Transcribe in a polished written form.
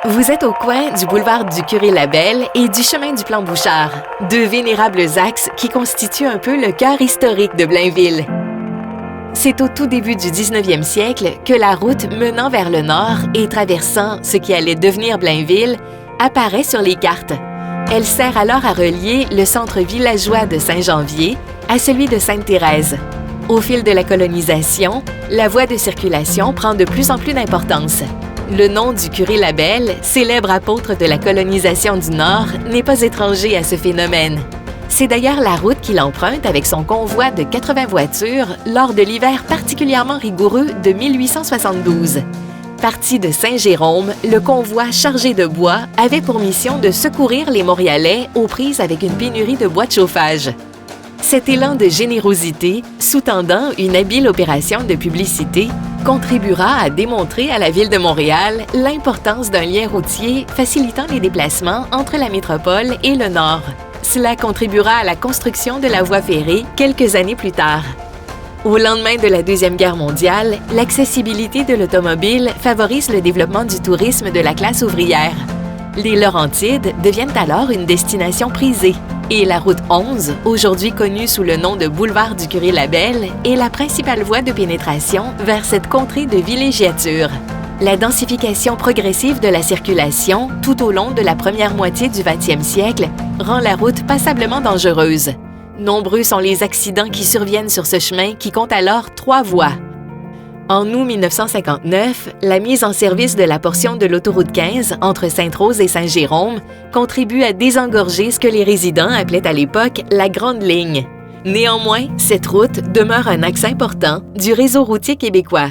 Vous êtes au coin du boulevard du Curé-Labelle et du chemin du Plan-Bouchard, deux vénérables axes qui constituent un peu le cœur historique de Blainville. C'est au tout début du 19e siècle que la route menant vers le nord et traversant ce qui allait devenir Blainville apparaît sur les cartes. Elle sert alors à relier le centre villageois de Saint-Janvier à celui de Sainte-Thérèse. Au fil de la colonisation, la voie de circulation prend de plus en plus d'importance. Le nom du Curé-Labelle, célèbre apôtre de la colonisation du Nord, n'est pas étranger à ce phénomène. C'est d'ailleurs la route qu'il emprunte avec son convoi de 80 voitures lors de l'hiver particulièrement rigoureux de 1872. Parti de Saint-Jérôme, le convoi chargé de bois avait pour mission de secourir les Montréalais aux prises avec une pénurie de bois de chauffage. Cet élan de générosité, sous-tendant une habile opération de publicité, contribuera à démontrer à la Ville de Montréal l'importance d'un lien routier facilitant les déplacements entre la métropole et le Nord. Cela contribuera à la construction de la voie ferrée quelques années plus tard. Au lendemain de la Deuxième Guerre mondiale, l'accessibilité de l'automobile favorise le développement du tourisme de la classe ouvrière. Les Laurentides deviennent alors une destination prisée et la route 11, aujourd'hui connue sous le nom de boulevard du Curé-Labelle, est la principale voie de pénétration vers cette contrée de villégiature. La densification progressive de la circulation tout au long de la première moitié du 20e siècle rend la route passablement dangereuse. Nombreux sont les accidents qui surviennent sur ce chemin qui compte alors 3 voies. En août 1959, la mise en service de la portion de l'autoroute 15 entre Sainte-Rose et Saint-Jérôme contribue à désengorger ce que les résidents appelaient à l'époque la Grande Ligne. Néanmoins, cette route demeure un axe important du réseau routier québécois.